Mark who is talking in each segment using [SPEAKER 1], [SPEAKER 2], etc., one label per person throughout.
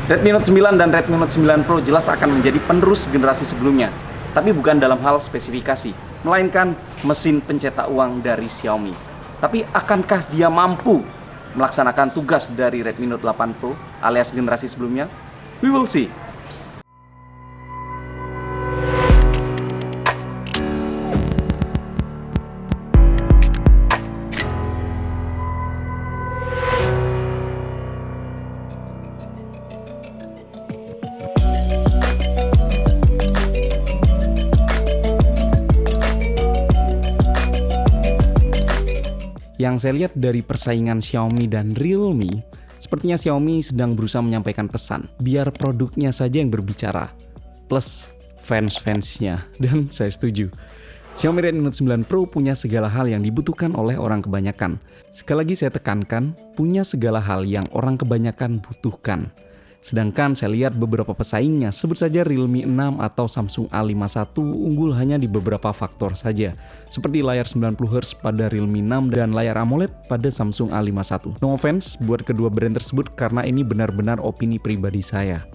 [SPEAKER 1] Redmi Note 9 dan Redmi Note 9 Pro jelas akan menjadi penerus generasi sebelumnya, tapi bukan dalam hal spesifikasi, melainkan mesin pencetak uang dari Xiaomi. Tapi akankah dia mampu melaksanakan tugas dari Redmi Note 8 Pro alias generasi sebelumnya? We will see. Yang saya lihat dari persaingan Xiaomi dan Realme, sepertinya Xiaomi sedang berusaha menyampaikan pesan, biar produknya saja yang berbicara, plus fans-fansnya, dan saya setuju. Xiaomi Redmi Note 9 Pro punya segala hal yang dibutuhkan oleh orang kebanyakan. Sekali lagi saya tekankan, punya segala hal yang orang kebanyakan butuhkan. Sedangkan saya lihat beberapa pesaingnya, sebut saja Realme 6 atau Samsung A51 unggul hanya di beberapa faktor saja, seperti layar 90Hz pada Realme 6 dan layar AMOLED pada Samsung A51. No offense buat kedua brand tersebut karena ini benar-benar opini pribadi saya.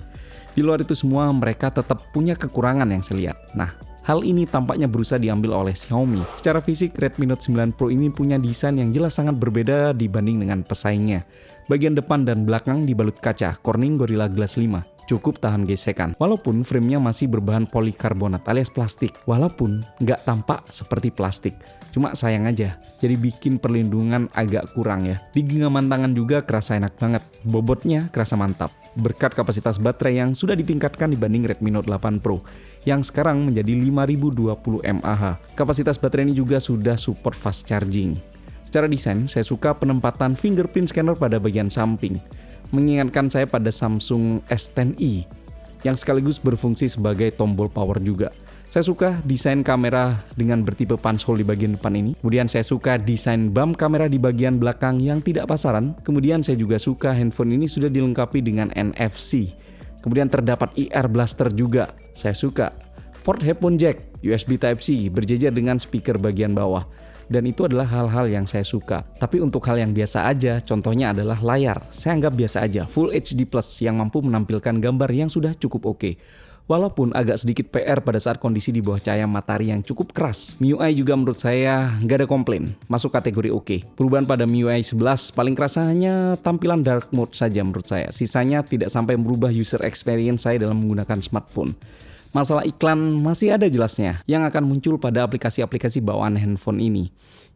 [SPEAKER 1] Di luar itu semua mereka tetap punya kekurangan yang saya lihat. Nah, hal ini tampaknya berusaha diambil oleh Xiaomi. Secara fisik, Redmi Note 9 Pro ini punya desain yang jelas sangat berbeda dibanding dengan pesaingnya. Bagian depan dan belakang dibalut kaca Corning Gorilla Glass 5, cukup tahan gesekan. Walaupun framenya masih berbahan polikarbonat alias plastik, walaupun nggak tampak seperti plastik. Cuma sayang aja, jadi bikin perlindungan agak kurang ya. Di genggaman tangan juga kerasa enak banget, bobotnya kerasa mantap. Berkat kapasitas baterai yang sudah ditingkatkan dibanding Redmi Note 8 Pro, yang sekarang menjadi 5020 mAh. Kapasitas baterai ini juga sudah support fast charging. Secara desain, saya suka penempatan fingerprint scanner pada bagian samping. Mengingatkan saya pada Samsung S10i, yang sekaligus berfungsi sebagai tombol power juga. Saya suka desain kamera dengan bertipe punch hole di bagian depan ini. Kemudian saya suka desain bump kamera di bagian belakang yang tidak pasaran. Kemudian saya juga suka handphone ini sudah dilengkapi dengan NFC. Kemudian terdapat IR blaster juga. Saya suka port headphone jack, USB Type-C berjejer dengan speaker bagian bawah. Dan itu adalah hal-hal yang saya suka. Tapi untuk hal yang biasa aja, contohnya adalah layar. Saya anggap biasa aja, Full HD Plus yang mampu menampilkan gambar yang sudah cukup oke. Walaupun agak sedikit PR pada saat kondisi di bawah cahaya matahari yang cukup keras. MIUI juga menurut saya nggak ada komplain, masuk kategori oke. Perubahan pada MIUI 11 paling kerasa hanya tampilan dark mode saja menurut saya. Sisanya tidak sampai merubah user experience saya dalam menggunakan smartphone. Masalah iklan masih ada jelasnya yang akan muncul pada aplikasi-aplikasi bawaan handphone ini.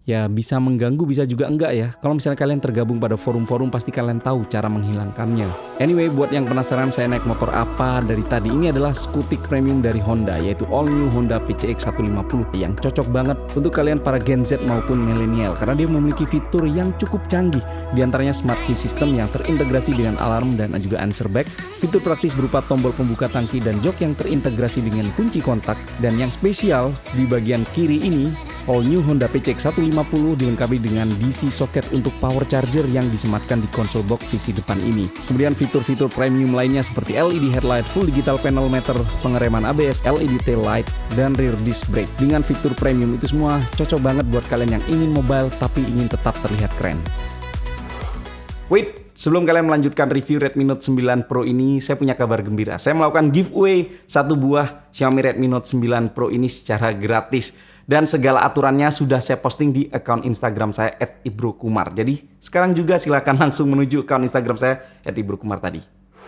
[SPEAKER 1] Ya bisa mengganggu bisa juga enggak ya. Kalau misalnya kalian tergabung pada forum-forum pasti kalian tahu cara menghilangkannya. Anyway, buat yang penasaran saya naik motor apa dari tadi, ini adalah Scootic Premium dari Honda, yaitu all new Honda PCX 150 yang cocok banget untuk kalian para Gen Z maupun milenial karena dia memiliki fitur yang cukup canggih. Di antaranya Smart Key System yang terintegrasi dengan alarm dan juga answer back, fitur praktis berupa tombol pembuka tangki dan jok yang terintegrasi dengan kunci kontak, dan yang spesial di bagian kiri ini all new Honda PCX 150 dilengkapi dengan DC socket untuk power charger yang disematkan di konsol box sisi depan ini. Kemudian fitur-fitur premium lainnya seperti LED headlight, full digital panel meter, pengereman ABS, LED tail light, dan rear disc brake. Dengan fitur premium itu semua cocok banget buat kalian yang ingin mobile tapi ingin tetap terlihat keren. Wait, sebelum kalian melanjutkan review Redmi Note 9 Pro ini, saya punya kabar gembira. Saya melakukan giveaway satu buah Xiaomi Redmi Note 9 Pro ini secara gratis. Dan segala aturannya sudah saya posting di akun Instagram saya @ibrokumar. Jadi sekarang juga silakan langsung menuju akun Instagram saya @ibrokumar tadi.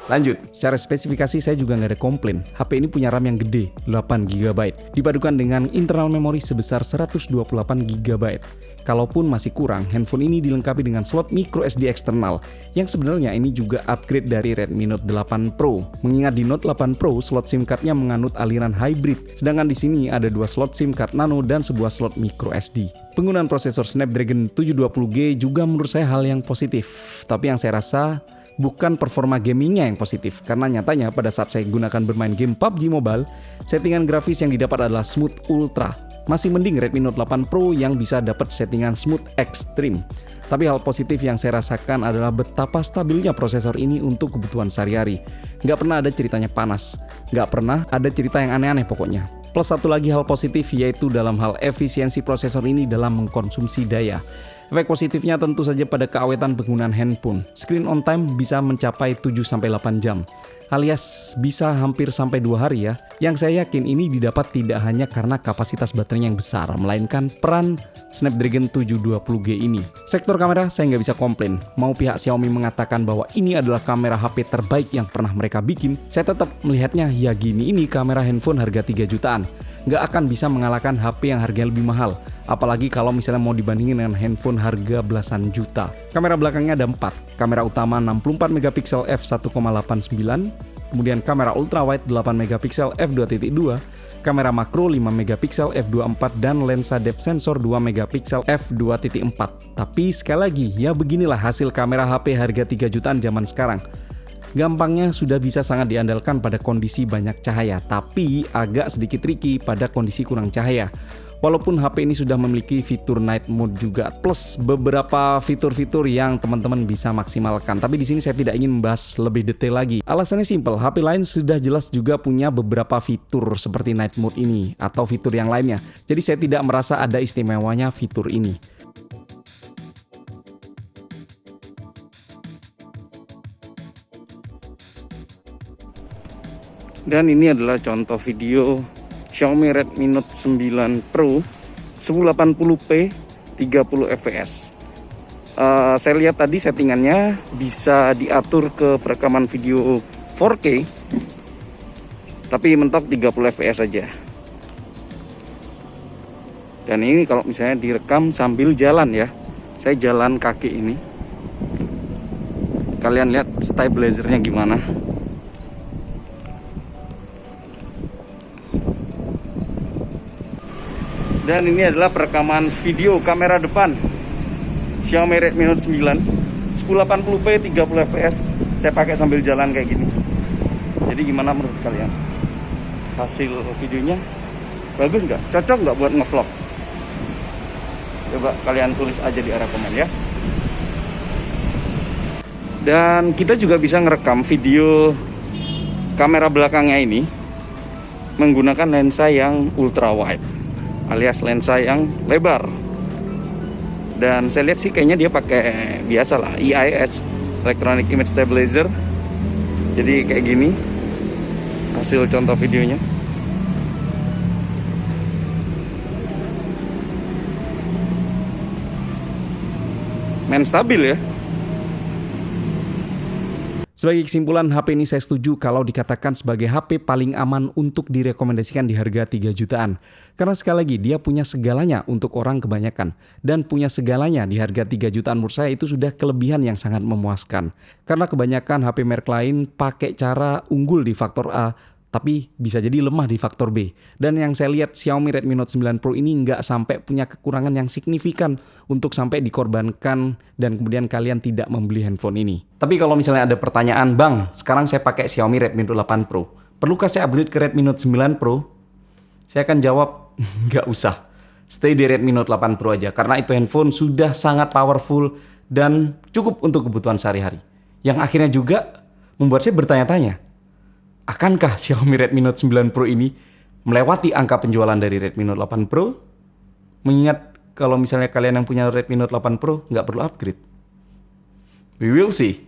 [SPEAKER 1] Lanjut, secara spesifikasi saya juga nggak ada komplain. HP ini punya RAM yang gede, 8GB, dipadukan dengan internal memori sebesar 128GB. Kalaupun masih kurang, handphone ini dilengkapi dengan slot microSD eksternal, yang sebenarnya ini juga upgrade dari Redmi Note 8 Pro. Mengingat di Note 8 Pro, slot SIM card-nya menganut aliran hybrid, sedangkan di sini ada 2 slot SIM card nano dan sebuah slot microSD. Penggunaan prosesor Snapdragon 720G juga menurut saya hal yang positif, tapi yang saya rasa bukan performa gamingnya yang positif, karena nyatanya pada saat saya gunakan bermain game PUBG Mobile, settingan grafis yang didapat adalah Smooth Ultra. Masih mending Redmi Note 8 Pro yang bisa dapat settingan Smooth Extreme. Tapi hal positif yang saya rasakan adalah betapa stabilnya prosesor ini untuk kebutuhan sehari-hari. Nggak pernah ada ceritanya panas, nggak pernah ada cerita yang aneh-aneh pokoknya. Plus satu lagi hal positif yaitu dalam hal efisiensi prosesor ini dalam mengkonsumsi daya. Efek positifnya tentu saja pada keawetan penggunaan handphone. Screen on time bisa mencapai 7-8 jam, alias bisa hampir sampai 2 hari ya. Yang saya yakin ini didapat tidak hanya karena kapasitas baterainya yang besar, melainkan peran Snapdragon 720G ini. Sektor kamera saya nggak bisa komplain. Mau pihak Xiaomi mengatakan bahwa ini adalah kamera HP terbaik yang pernah mereka bikin, saya tetap melihatnya ya gini, ini kamera handphone harga 3 jutaan. Nggak akan bisa mengalahkan HP yang harganya lebih mahal. Apalagi kalau misalnya mau dibandingin dengan handphone harga belasan juta. Kamera belakangnya ada 4. Kamera utama 64 megapiksel f1,89, kemudian kamera ultrawide 8 megapiksel f2.2, kamera makro 5 megapiksel f2.4 dan lensa depth sensor 2 megapiksel f2.4. Tapi sekali lagi, ya beginilah hasil kamera HP harga 3 jutaan zaman sekarang. Gampangnya sudah bisa sangat diandalkan pada kondisi banyak cahaya, tapi agak sedikit tricky pada kondisi kurang cahaya. Walaupun HP ini sudah memiliki fitur night mode juga, plus beberapa fitur-fitur yang teman-teman bisa maksimalkan. Tapi di sini saya tidak ingin membahas lebih detail lagi. Alasannya simpel, HP lain sudah jelas juga punya beberapa fitur seperti night mode ini atau fitur yang lainnya. Jadi saya tidak merasa ada istimewanya fitur ini. Dan ini adalah contoh video Xiaomi Redmi Note 9 Pro 1080p 30 fps. Saya lihat tadi settingannya bisa diatur ke perekaman video 4K, tapi mentok 30 fps saja. Dan ini kalau misalnya direkam sambil jalan ya, saya jalan kaki ini, kalian lihat stabilizernya gimana. Dan ini adalah perekaman video kamera depan Xiaomi Redmi Note 9 1080p 30 fps. Saya pakai sambil jalan kayak gini. Jadi gimana menurut kalian? Hasil videonya bagus nggak? Cocok nggak buat ngevlog? Coba kalian tulis aja di area komen ya. Dan kita juga bisa ngerekam video kamera belakangnya ini menggunakan lensa yang ultra wide, alias lensa yang lebar. Dan saya lihat sih kayaknya dia pakai biasa lah, EIS, Electronic Image Stabilizer. Jadi kayak gini hasil contoh videonya. Main stabil ya. Sebagai kesimpulan, HP ini saya setuju kalau dikatakan sebagai HP paling aman untuk direkomendasikan di harga 3 jutaan. Karena sekali lagi, dia punya segalanya untuk orang kebanyakan. Dan punya segalanya di harga 3 jutaan menurut saya itu sudah kelebihan yang sangat memuaskan. Karena kebanyakan HP merek lain pakai cara unggul di faktor A, tapi bisa jadi lemah di faktor B. Dan yang saya lihat Xiaomi Redmi Note 9 Pro ini nggak sampai punya kekurangan yang signifikan untuk sampai dikorbankan dan kemudian kalian tidak membeli handphone ini. Tapi kalau misalnya ada pertanyaan, Bang, sekarang saya pakai Xiaomi Redmi Note 8 Pro, perlukah saya upgrade ke Redmi Note 9 Pro? Saya akan jawab, nggak usah. Stay di Redmi Note 8 Pro aja, karena itu handphone sudah sangat powerful dan cukup untuk kebutuhan sehari-hari. Yang akhirnya juga membuat saya bertanya-tanya, akankah Xiaomi Redmi Note 9 Pro ini melewati angka penjualan dari Redmi Note 8 Pro? Mengingat kalau misalnya kalian yang punya Redmi Note 8 Pro nggak perlu upgrade. We will see.